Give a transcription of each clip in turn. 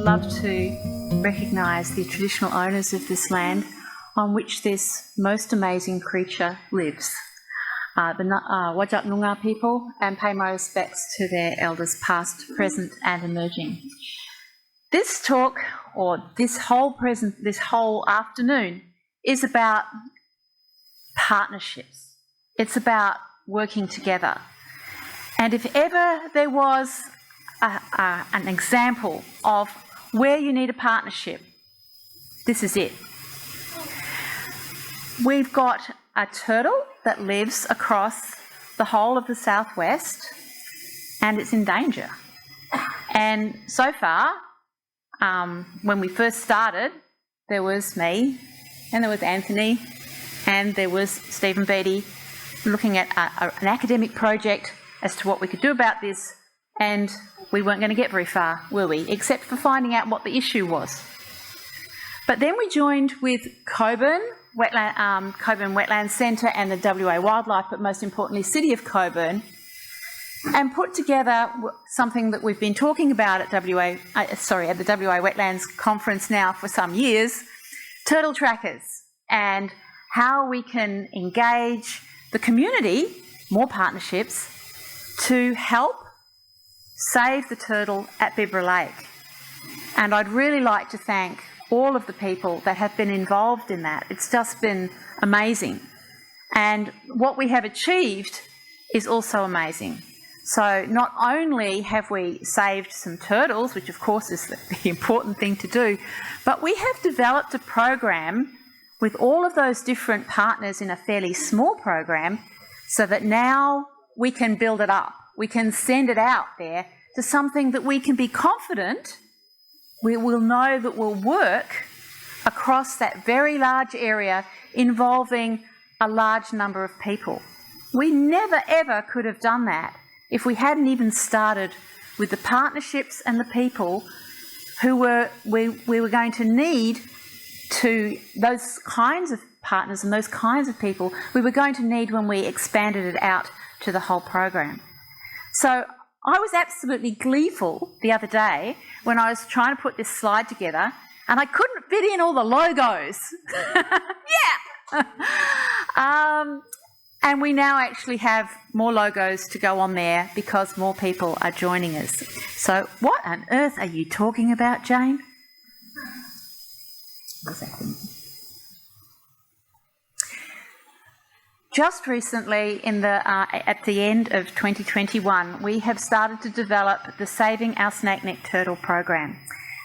love to recognise the traditional owners of this land on which this most amazing creature lives, the Whadjuk Noongar people, and pay my respects to their elders past, present and emerging. This talk, or this whole afternoon, is about partnerships. It's about working together. And if ever there was an example of where you need a partnership, this is it. We've got a turtle that lives across the whole of the southwest, and it's in danger. And so far, when we first started, there was me, and there was Anthony, and there was Stephen Beattie looking at an academic project as to what we could do about this, and we weren't going to get very far, were we? Except for finding out what the issue was. But then we joined with Cockburn Wetlands Centre and the WA Wildlife, but most importantly City of Cockburn, and put together something that we've been talking about at the WA Wetlands Conference now for some years, turtle trackers, and how we can engage the community, more partnerships, to help save the turtle at Bibra Lake. And I'd really like to thank all of the people that have been involved in that. It's just been amazing. And what we have achieved is also amazing. So not only have we saved some turtles, which of course is the important thing to do, but we have developed a program with all of those different partners in a fairly small program so that now we can build it up. We can send it out there to something that we can be confident we will know that will work across that very large area involving a large number of people. We never ever could have done that if we hadn't even started with the partnerships and the people who we were going to need to, those kinds of partners and those kinds of people we were going to need when we expanded it out to the whole program. So I was absolutely gleeful the other day when I was trying to put this slide together and I couldn't fit in all the logos. Yeah! And we now actually have more logos to go on there because more people are joining us. So what on earth are you talking about, Jane? What's that thing? Just recently, at the end of 2021, we have started to develop the Saving Our Snake Neck Turtle program.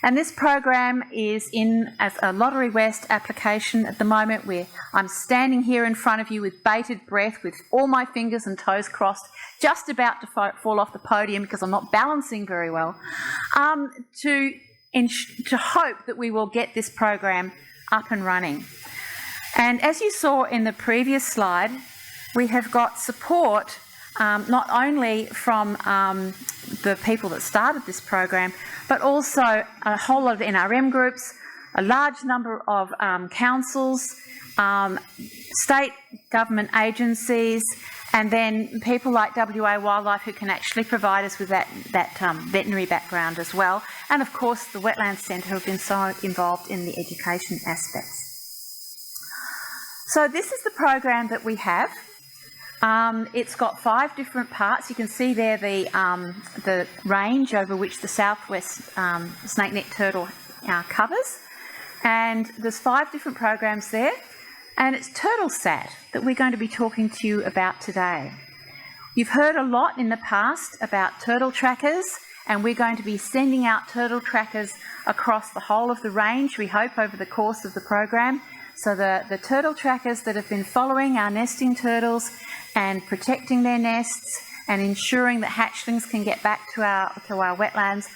And this program is in as a Lottery West application at the moment, where I'm standing here in front of you with bated breath, with all my fingers and toes crossed, just about to fall off the podium because I'm not balancing very well, to hope that we will get this program up and running. And as you saw in the previous slide, we have got support not only from the people that started this program, but also a whole lot of NRM groups, a large number of councils, state government agencies, and then people like WA Wildlife who can actually provide us with that veterinary background as well. And of course the Wetlands Centre who have been so involved in the education aspects. So this is the program that we have. It's got 5 different parts. You can see there the range over which the southwest snake-neck turtle covers. And there's 5 different programs there. And it's TurtleSAT that we're going to be talking to you about today. You've heard a lot in the past about turtle trackers, and we're going to be sending out turtle trackers across the whole of the range, we hope, over the course of the program. So the turtle trackers that have been following our nesting turtles and protecting their nests and ensuring that hatchlings can get back to our wetlands,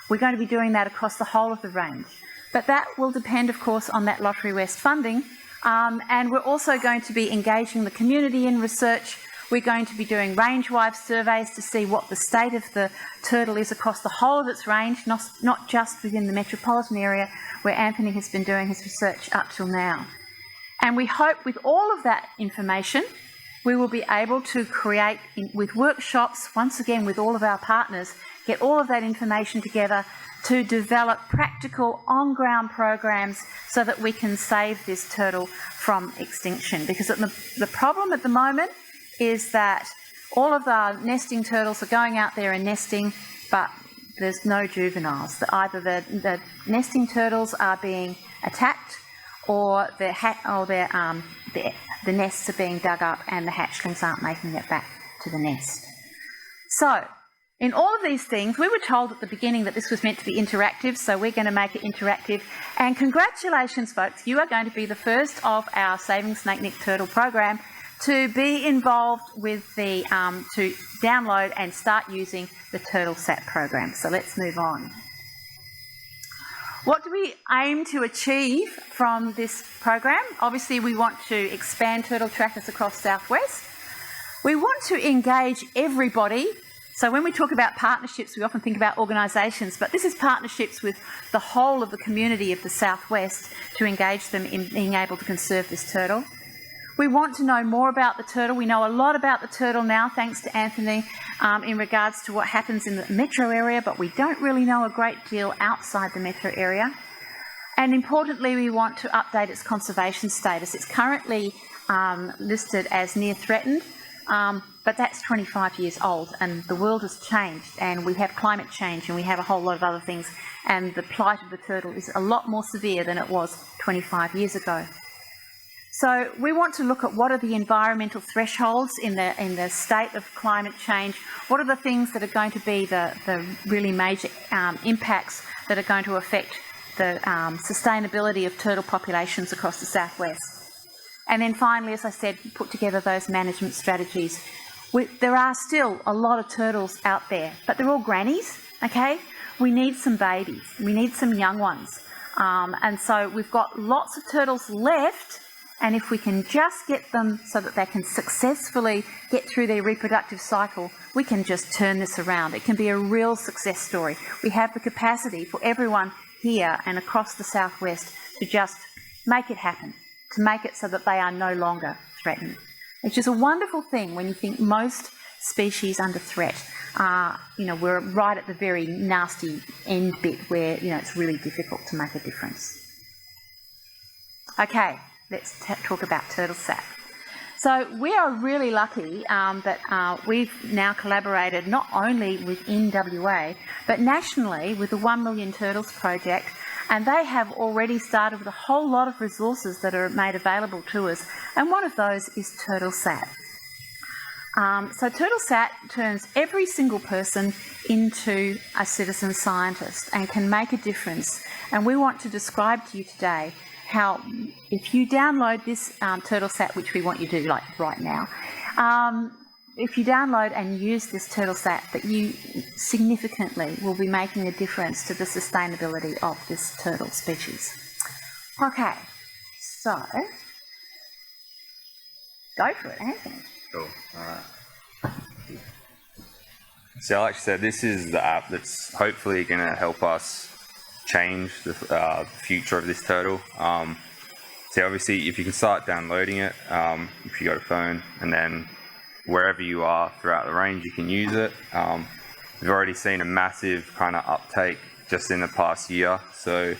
we're going to be doing that across the whole of the range. But that will depend, of course, on that Lottery West funding. And we're also going to be engaging the community in research. We're going to be doing range-wide surveys to see what the state of the turtle is across the whole of its range, not just within the metropolitan area where Anthony has been doing his research up till now. And we hope with all of that information, we will be able to create, with workshops, once again with all of our partners, get all of that information together to develop practical on-ground programs so that we can save this turtle from extinction. Because the problem at the moment is that all of our nesting turtles are going out there and nesting, but there's no juveniles. Either the nesting turtles are being attacked, or the nests are being dug up and the hatchlings aren't making it back to the nest. So, in all of these things, we were told at the beginning that this was meant to be interactive, so we're going to make it interactive. And congratulations, folks, you are going to be the first of our Saving Snake Neck Turtle program to be involved with the, to download and start using the TurtleSAT program. So let's move on. What do we aim to achieve from this program? Obviously, we want to expand turtle trackers across Southwest. We want to engage everybody. So when we talk about partnerships, we often think about organisations, but this is partnerships with the whole of the community of the Southwest to engage them in being able to conserve this turtle. We want to know more about the turtle. We know a lot about the turtle now, thanks to Anthony, in regards to what happens in the metro area, but we don't really know a great deal outside the metro area. And importantly, we want to update its conservation status. It's currently listed as near threatened, but that's 25 years old, and the world has changed, and we have climate change, and we have a whole lot of other things, and the plight of the turtle is a lot more severe than it was 25 years ago. So we want to look at what are the environmental thresholds in the state of climate change. What are the things that are going to be the really major impacts that are going to affect the sustainability of turtle populations across the Southwest. And then finally, as I said, put together those management strategies. There are still a lot of turtles out there, but they're all grannies, okay? We need some babies. We need some young ones. And so we've got lots of turtles left. And if we can just get them so that they can successfully get through their reproductive cycle, we can just turn this around. It can be a real success story. We have the capacity for everyone here and across the Southwest to just make it happen, to make it so that they are no longer threatened. Which is a wonderful thing when you think most species under threat are, we're right at the very nasty end bit where, it's really difficult to make a difference. Okay. Let's talk about TurtleSAT. So we are really lucky that we've now collaborated not only within WA, but nationally with the 1 Million Turtles project, and they have already started with a whole lot of resources that are made available to us, and one of those is TurtleSAT. So TurtleSAT turns every single person into a citizen scientist and can make a difference, and we want to describe to you today how, if you download this TurtleSAT, which we want you to do like right now, if you download and use this TurtleSAT, that you significantly will be making a difference to the sustainability of this turtle species. Okay, so go for it, Anthony. Cool, alright. So like I said, this is the app that's hopefully going to help us change the future of this turtle. So obviously if you can start downloading it, if you got a phone, and then wherever you are throughout the range you can use it. We've already seen a massive kind of uptake just in the past year. So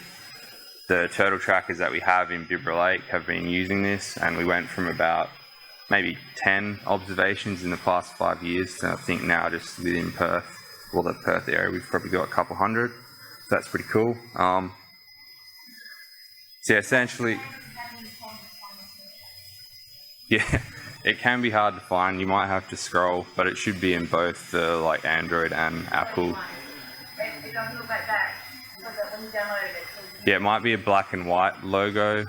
the turtle trackers that we have in Bibra Lake have been using this, and we went from about maybe 10 observations in the past 5 years to I think now just within Perth, or the Perth area, we've probably got a couple hundred. That's pretty cool. So yeah, essentially, yeah, it can be hard to find. You might have to scroll, but it should be in both the Android and Apple. It doesn't look like that. When you download it. Yeah, it might be a black and white logo,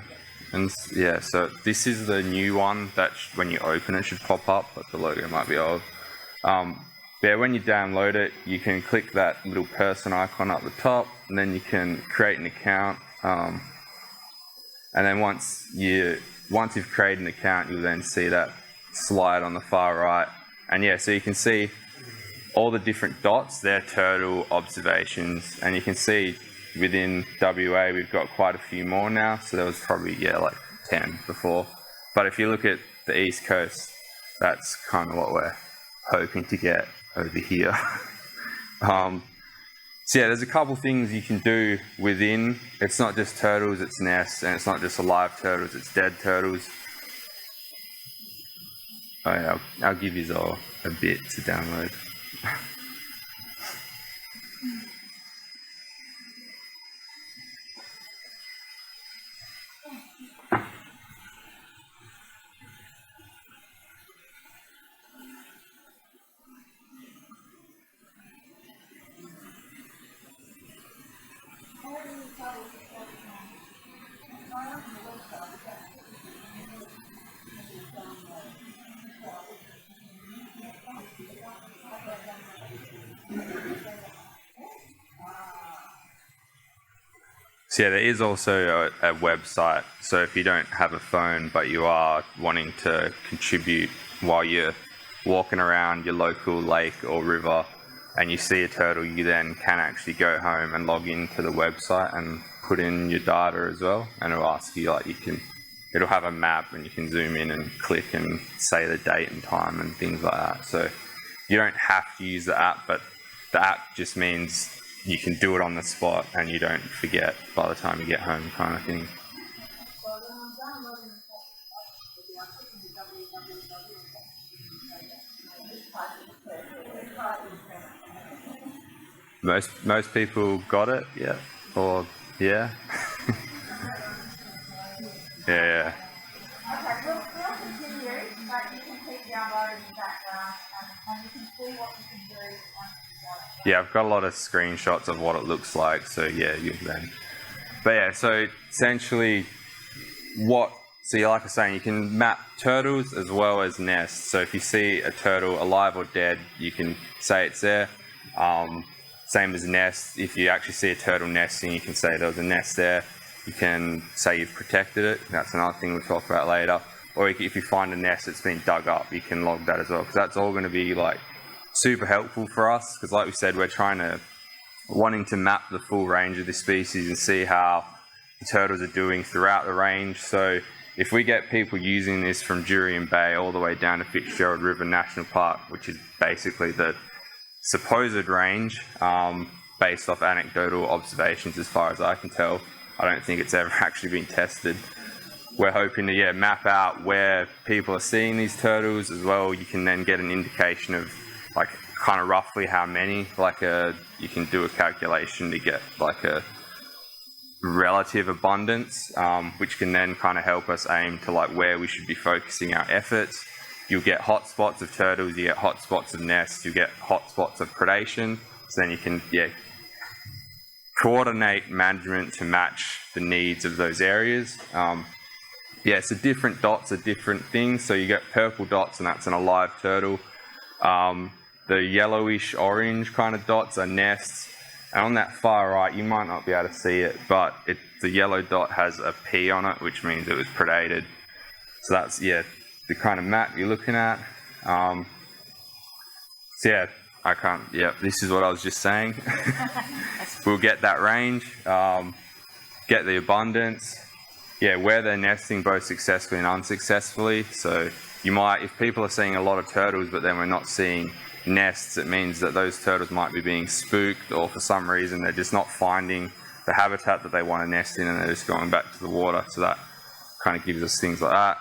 and yeah. So this is the new one that when you open it should pop up, but the logo might be old. Yeah, when you download it, you can click that little person icon up the top, and then you can create an account. And then once you've created an account, you'll then see that slide on the far right. And yeah, so you can see all the different dots, they're turtle observations, and you can see within WA we've got quite a few more now. So there was probably, like 10 before. But if you look at the East Coast, that's kind of what we're hoping to get over here. So yeah, there's a couple things you can do within. It's not just turtles, it's nests, and it's not just alive turtles, it's dead turtles. Oh yeah, I'll give you all a bit to download. So yeah, there is also a website. So if you don't have a phone, but you are wanting to contribute while you're walking around your local lake or river and you see a turtle, you then can actually go home and log into the website and put in your data as well. And it'll ask you, like, it'll have a map and you can zoom in and click and say the date and time and things like that. So you don't have to use the app, but the app just means you can do it on the spot and you don't forget by the time you get home, kind of thing. Most people got it, yeah, or yeah. Yeah. Okay, we'll continue, but you can keep downloading in the background and you can see what you can do once you've done it. Yeah, I've got a lot of screenshots of what it looks like, so yeah, you can. But yeah, so essentially so like I was saying, you can map turtles as well as nests. So if you see a turtle alive or dead, you can say it's there. Same as nests, if you actually see a turtle nesting, you can say there was a nest there. You can say you've protected it. That's another thing we'll talk about later. Or if you find a nest that's been dug up, you can log that as well, because that's all going to be like super helpful for us. Because like we said, we're wanting to map the full range of the species and see how the turtles are doing throughout the range. So if we get people using this from Jurien Bay all the way down to Fitzgerald River National Park, which is basically the supposed range, based off anecdotal observations as far as I can tell. I don't think it's ever actually been tested. We're hoping to map out where people are seeing these turtles as well. You can then get an indication of like kind of roughly how many, you can do a calculation to get like a relative abundance, which can then kind of help us aim to like where we should be focusing our efforts. You'll get hotspots of turtles, you get hotspots of nests, you get hotspots of predation. So then you can coordinate management to match the needs of those areas. So different dots are different things. So you get purple dots, and that's an alive turtle. The yellowish orange kind of dots are nests. And on that far right, you might not be able to see it, but the yellow dot has a P on it, which means it was predated. So that's, the kind of map you're looking at. This is what I was just saying. We'll get that range, get the abundance, where they're nesting both successfully and unsuccessfully. So if people are seeing a lot of turtles, but then we're not seeing nests, it means that those turtles might be being spooked, or for some reason they're just not finding the habitat that they want to nest in and they're just going back to the water. So that kind of gives us things like that.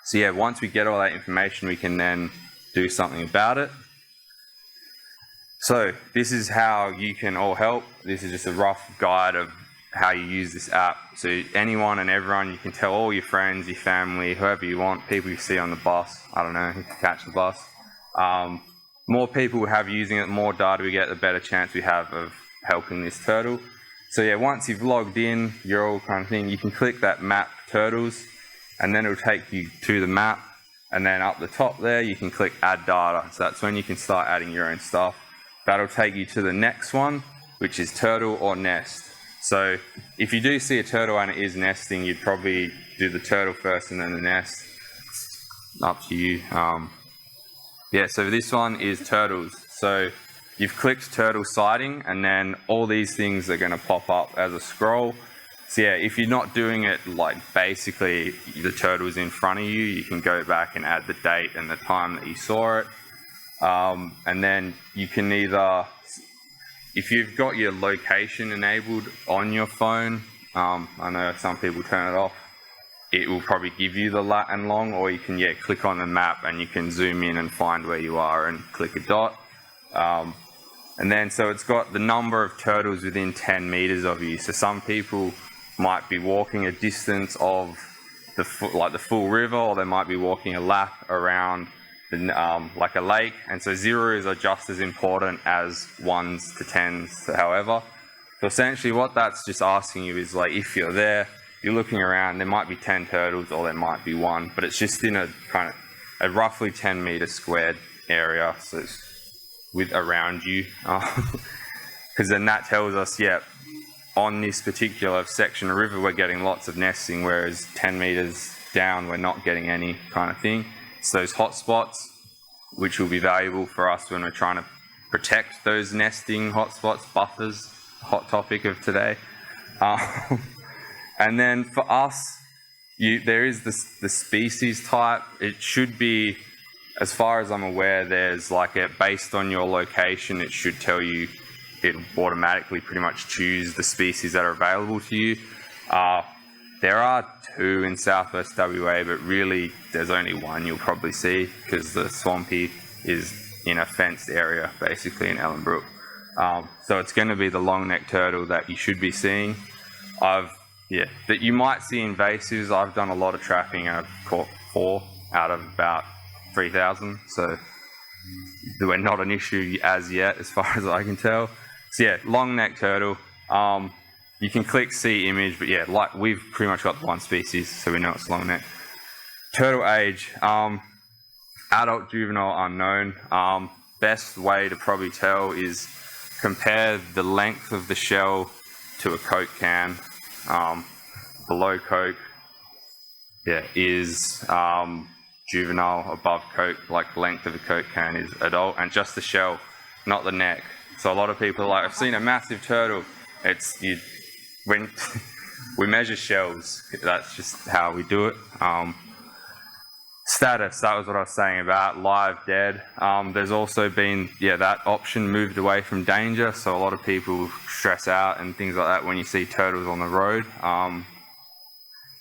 So once we get all that information, we can then do something about it. So this is how you can all help. This is just a rough guide of how you use this app. So anyone and everyone, you can tell all your friends, your family, whoever you want, people you see on the bus, I don't know, you can catch the bus. More people we have using it, the more data we get, the better chance we have of helping this turtle. So once you've logged in, your all kind of thing, you can click that map turtles, and then it'll take you to the map, and then up the top there, you can click add data. So that's when you can start adding your own stuff. That'll take you to the next one, which is turtle or nest. So if you do see a turtle and it is nesting, you'd probably do the turtle first and then the nest. Up to you. So this one is turtles. So you've clicked turtle sighting, and then all these things are going to pop up as a scroll. So if you're not doing it like basically the turtle's in front of you, you can go back and add the date and the time that you saw it. And then you can either if you've got your location enabled on your phone, I know some people turn it off, it will probably give you the lat and long, or you can click on the map and you can zoom in and find where you are and click a dot. And then so it's got the number of turtles within 10 meters of you. So some people might be walking a distance of the full river, or they might be walking a lap around like a lake, and so zeros are just as important as 1s to 10s, however. So essentially what that's just asking you is, like, if you're there, you're looking around, there might be 10 turtles or there might be 1, but it's just in a kind of a roughly 10 meter squared area, so it's with around you, because then that tells us, on this particular section of river we're getting lots of nesting, whereas 10 meters down we're not getting any, kind of thing. It's those hot spots which will be valuable for us when we're trying to protect those nesting hotspots, buffers, hot topic of today. And then for us, there is the species type. It should be, as far as I'm aware, there's like based on your location, it should tell you, it automatically pretty much choose the species that are available to you. There are 2 in southwest WA, but really there's only 1 you'll probably see, because the swampy is in a fenced area, basically in Ellenbrook. So it's going to be the long-necked turtle that you should be seeing. That you might see invasives. I've done a lot of trapping and I've caught 4 out of about 3,000. So we're not an issue as yet, as far as I can tell. So long-necked turtle. You can click see image, but like we've pretty much got 1 species, so we know it's long neck. Turtle age, adult, juvenile, unknown. Best way to probably tell is compare the length of the shell to a Coke can. Below Coke, is juvenile. Above Coke, like length of a Coke can, is adult, and just the shell, not the neck. So a lot of people are like, I've seen a massive turtle. When we measure shells, that's just how we do it. Status, that was what I was saying about live, dead. There's also been, that option moved away from danger, so a lot of people stress out and things like that when you see turtles on the road.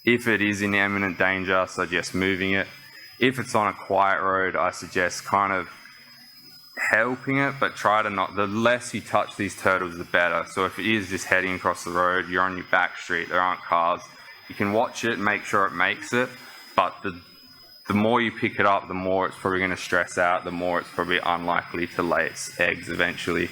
If it is in imminent danger, I suggest moving it. If it's on a quiet road, I suggest kind of helping it, but try to not, the less you touch these turtles, the better. So if it is just heading across the road, you're on your back street, there aren't cars, you can watch it, make sure it makes it, but the more you pick it up, the more it's probably going to stress out, the more it's probably unlikely to lay its eggs eventually.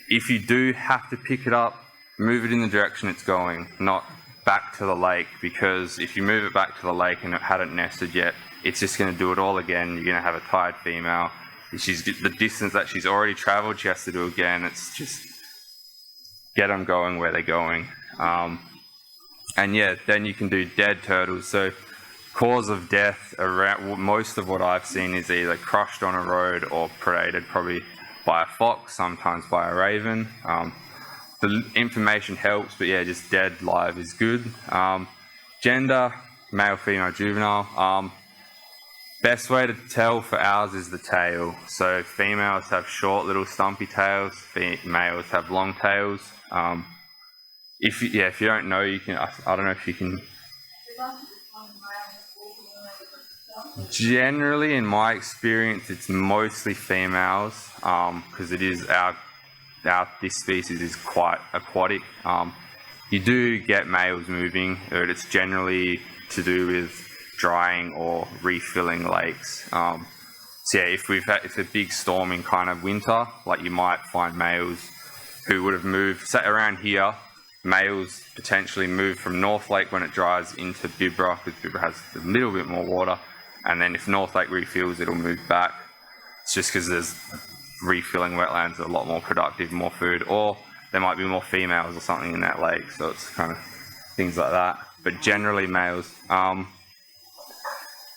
If you do have to pick it up, move it in the direction it's going, not back to the lake, because if you move it back to the lake and it hadn't nested yet, it's just going to do it all again. You're going to have a tired female. The distance that she's already travelled, she has to do again. It's just get them going where they're going. Then you can do dead turtles. So cause of death, around most of what I've seen is either crushed on a road or predated, probably by a fox, sometimes by a raven. The information helps, but just dead live is good. Gender, male, female, juvenile. Best way to tell for ours is the tail. So females have short little stumpy tails, males have long tails. If you don't know, you can, I don't know if you can. Generally, in my experience, it's mostly females, because it is this species is quite aquatic. You do get males moving, but it's generally to do with drying or refilling lakes. If it's a big storming kind of winter, like you might find males who would have moved, say around here, males potentially move from North Lake when it dries into Bibra, because Bibra has a little bit more water, and then if North Lake refills, it'll move back. It's just because there's refilling wetlands are a lot more productive, more food, or there might be more females or something in that lake, so it's kind of things like that, but generally males.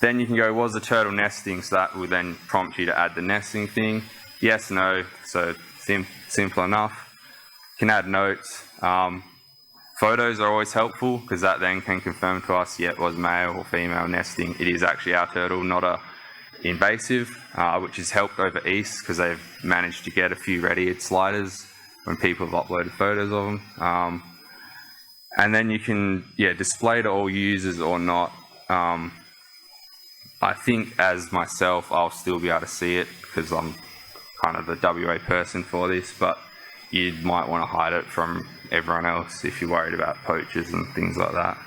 Then you can go, was the turtle nesting? So that will then prompt you to add the nesting thing. Yes, no, so simple enough. You can add notes. Photos are always helpful, because that then can confirm to us, it was male or female nesting. It is actually our turtle, not invasive, which has helped over east because they've managed to get a few red-eared sliders when people have uploaded photos of them. And then you can, display to all users or not. I think as myself, I'll still be able to see it because I'm kind of the WA person for this, but you might want to hide it from everyone else if you're worried about poachers and things like that.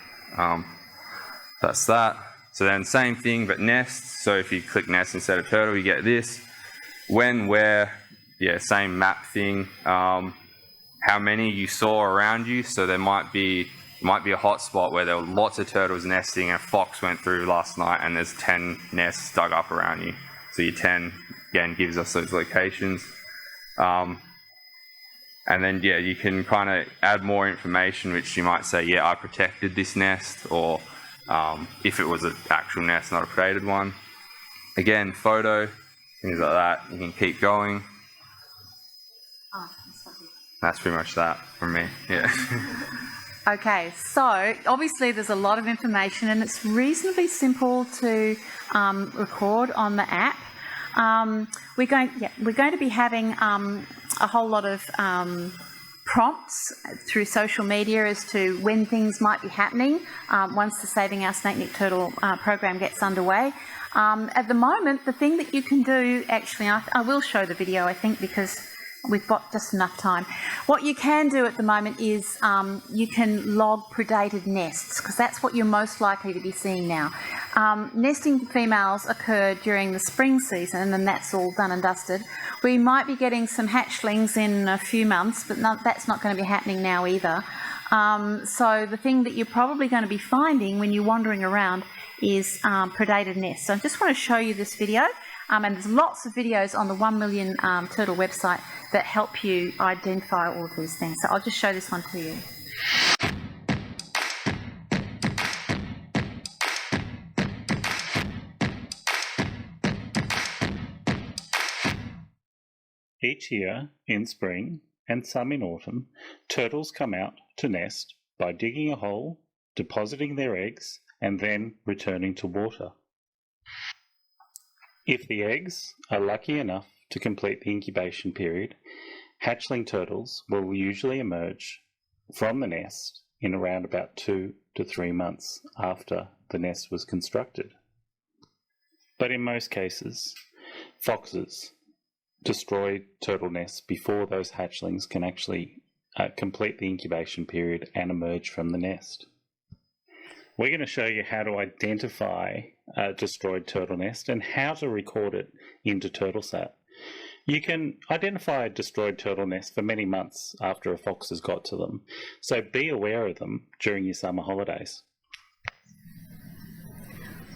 That's that. So then same thing, but nests. So if you click nest instead of turtle, you get this. When, where, same map thing. How many you saw around you. So there might be a hot spot where there were lots of turtles nesting and a fox went through last night and there's 10 nests dug up around you. So your 10, again, gives us those locations. And then, you can kind of add more information, which you might say, I protected this nest, or if it was an actual nest, not a created one. Again, photo, things like that. You can keep going. That's pretty much that from me, Okay, so obviously there's a lot of information and it's reasonably simple to record on the app. We're going to be having a whole lot of prompts through social media as to when things might be happening once the Saving Our Snake Neck Turtle program gets underway. At the moment, the thing that you can do, actually, I will show the video, I think, because we've got just enough time. What you can do at the moment is you can log predated nests, because that's what you're most likely to be seeing now. Nesting females occur during the spring season, and that's all done and dusted. We might be getting some hatchlings in a few months, but that's not going to be happening now either. So the thing that you're probably going to be finding when you're wandering around is predated nests. So I just want to show you this video. And there's lots of videos on the 1 Million Turtle website that help you identify all of these things. So I'll just show this one to you. Each year, in spring and some in autumn, turtles come out to nest by digging a hole, depositing their eggs, and then returning to water. If the eggs are lucky enough to complete the incubation period, hatchling turtles will usually emerge from the nest in around about 2 to 3 months after the nest was constructed. But in most cases, foxes destroy turtle nests before those hatchlings can actually complete the incubation period and emerge from the nest. We're going to show you how to identify a destroyed turtle nest and how to record it into TurtleSAT. You can identify a destroyed turtle nest for many months after a fox has got to them, so be aware of them during your summer holidays.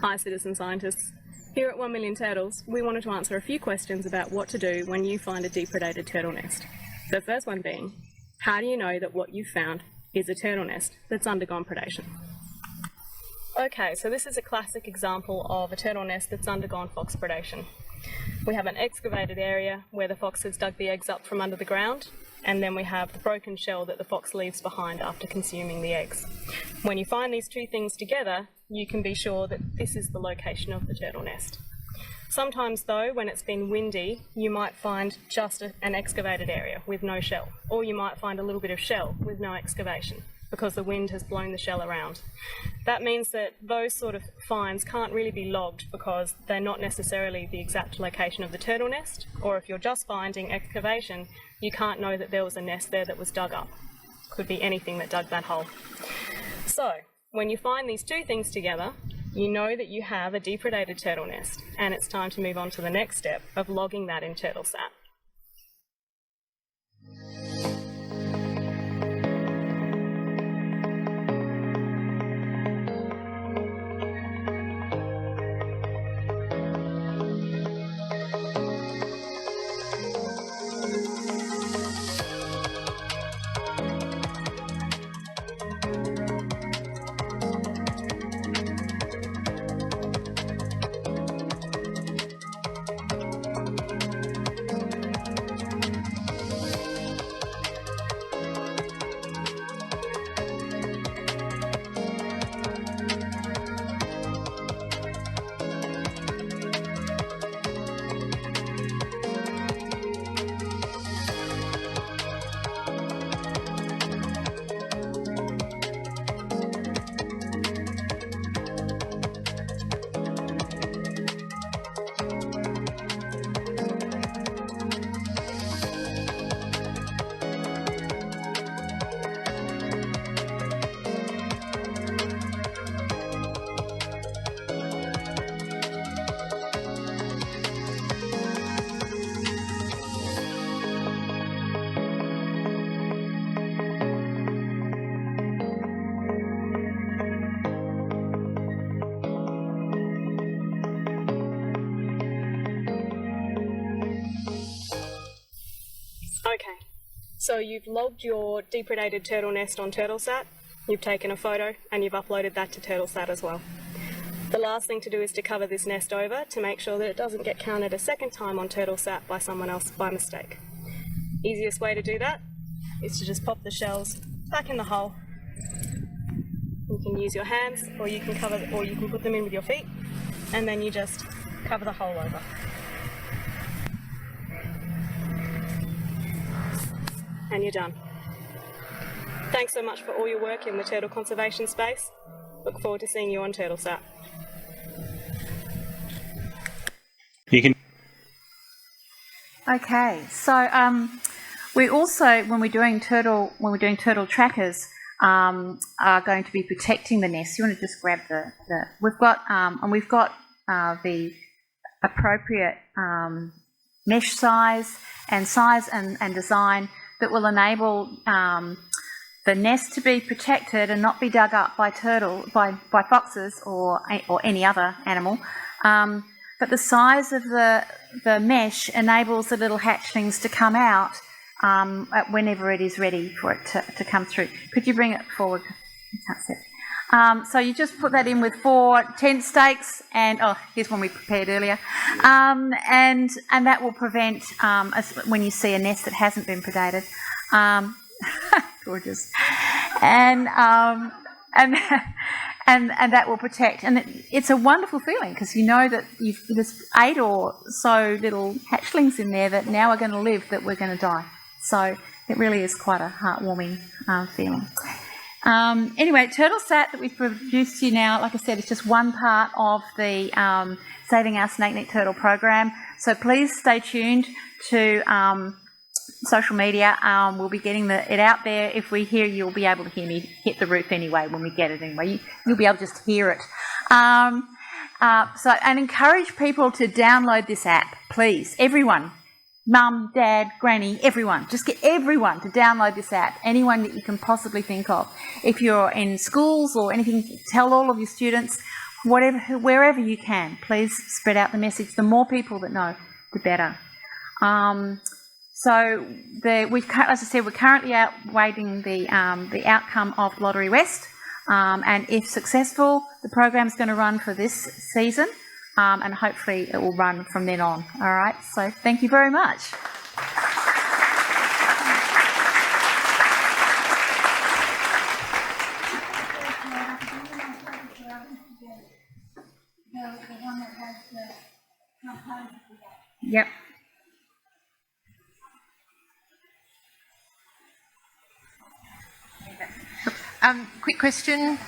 Hi citizen scientists. Here at 1 Million Turtles, we wanted to answer a few questions about what to do when you find a depredated turtle nest. The first one being, how do you know that what you've found is a turtle nest that's undergone predation? Okay, so this is a classic example of a turtle nest that's undergone fox predation. We have an excavated area where the fox has dug the eggs up from under the ground, and then we have the broken shell that the fox leaves behind after consuming the eggs. When you find these two things together, you can be sure that this is the location of the turtle nest. Sometimes though, when it's been windy, you might find just an excavated area with no shell, or you might find a little bit of shell with no excavation, because the wind has blown the shell around. That means that those sort of finds can't really be logged because they're not necessarily the exact location of the turtle nest, or if you're just finding excavation, you can't know that there was a nest there that was dug up. Could be anything that dug that hole. So, when you find these two things together, you know that you have a depredated turtle nest, and it's time to move on to the next step of logging that in TurtleSAT. Okay, so you've logged your depredated turtle nest on TurtleSAT, you've taken a photo, and you've uploaded that to TurtleSAT as well. The last thing to do is to cover this nest over to make sure that it doesn't get counted a second time on TurtleSAT by someone else by mistake. Easiest way to do that is to just pop the shells back in the hole. You can use your hands, or you can put them in with your feet, and then you just cover the hole over. And you're done. Thanks so much for all your work in the turtle conservation space. Look forward to seeing you on TurtleSAT. You can. Okay, so we also, when we're doing turtle trackers, are going to be protecting the nest. You want to just grab we've got the appropriate mesh size and design that will enable the nest to be protected and not be dug up by foxes or any other animal. But the size of the mesh enables the little hatchlings to come out whenever it is ready for it to come through. Could you bring it forward? I can't see it. So you just put that in with 4 tent stakes, and here's one we prepared earlier, and that will prevent when you see a nest that hasn't been predated. Gorgeous, and that will protect, and it's a wonderful feeling because you know that there's 8 or so little hatchlings in there that now are going to live that we're going to die. So it really is quite a heartwarming feeling. Anyway, TurtleSAT that we've produced to you now, like I said, is just one part of the Saving Our Snake-necked Turtle program. So please stay tuned to social media. We'll be getting it out there. If we hear, you'll be able to hear me hit the roof anyway when we get it anyway. You'll be able to just hear it. And encourage people to download this app, please. Everyone. Mum, Dad, Granny, everyone. Just get everyone to download this app, anyone that you can possibly think of. If you're in schools or anything, tell all of your students, wherever you can, please spread out the message. The more people that know, the better. So, as I said, we're currently awaiting the outcome of Lottery West, and if successful, the program's going to run for this season. And hopefully it will run from then on. All right, so thank you very much. Yep. Quick question.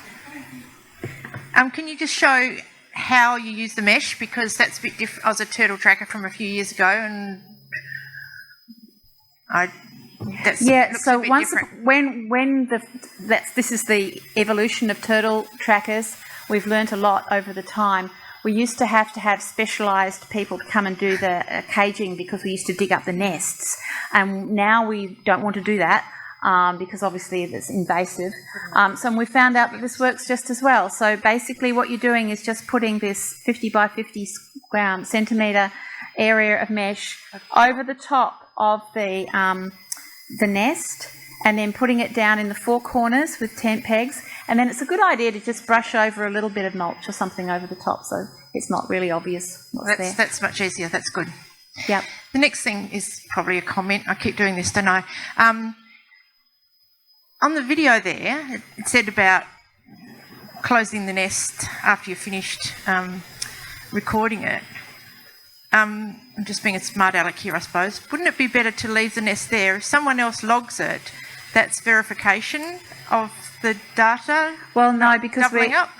Can you just show how you use the mesh, because that's a bit different. I was a turtle tracker from a few years ago, and this is the evolution of turtle trackers. We've learnt a lot over the time. We used to have specialised people to come and do the caging because we used to dig up the nests, and now we don't want to do that. Because obviously it's invasive. So we found out that this works just as well. So basically what you're doing is just putting this 50 by 50 centimetre area of mesh over the top of the nest, and then putting it down in the 4 corners with tent pegs. And then it's a good idea to just brush over a little bit of mulch or something over the top so it's not really obvious what's there. That's much easier. That's good. Yep. The next thing is probably a comment. I keep doing this, don't I? On the video there, it said about closing the nest after you've finished recording it. I'm just being a smart aleck here, I suppose. Wouldn't it be better to leave the nest there? If someone else logs it, that's verification of the data? Well, no, because doubling up?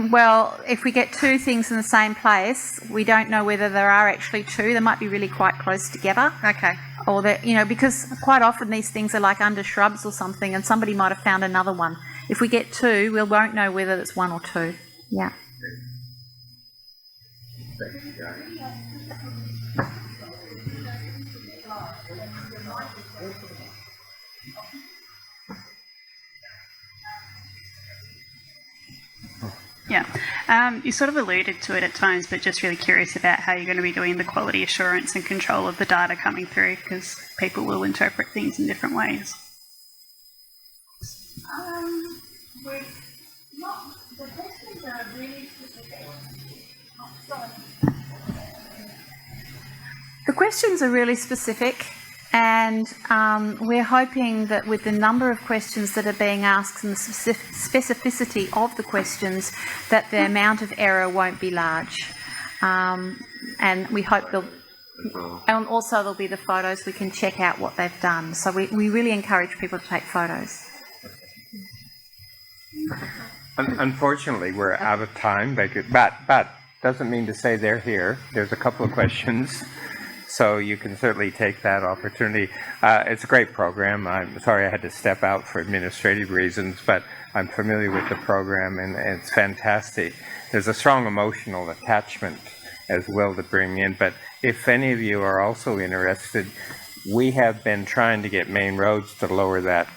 Well, if we get 2 things in the same place, we don't know whether there are actually 2. They might be really quite close together. Okay. Or that, because quite often these things are like under shrubs or something, and somebody might have found another one. If we get 2, we won't know whether it's 1 or 2. Yeah. Yeah. You sort of alluded to it at times, but just really curious about how you're going to be doing the quality assurance and control of the data coming through, because people will interpret things in different ways. We're not, the questions are really specific. Sorry. The questions are really specific, and we're hoping that with the number of questions that are being asked and the specificity of the questions, that the amount of error won't be large. And we hope and also there'll be the photos, we can check out what they've done. So we really encourage people to take photos. Unfortunately, we're out of time, but doesn't mean to say they're here. There's a couple of questions, so you can certainly take that opportunity. It's a great program. I'm sorry I had to step out for administrative reasons, but I'm familiar with the program, and it's fantastic. There's a strong emotional attachment as well to bring in, but if any of you are also interested, we have been trying to get main roads to lower that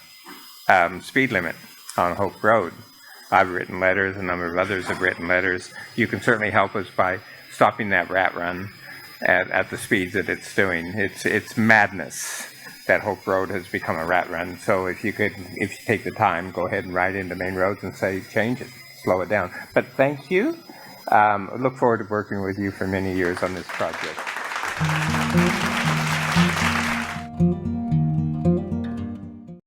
speed limit on Hope Road. I've written letters, a number of others have written letters. You can certainly help us by stopping that rat run at the speeds that it's doing. It's madness that Hope Road has become a rat run. So if you take the time, go ahead and write into main roads and say, change it, slow it down. But thank you. Look forward to working with you for many years on this project.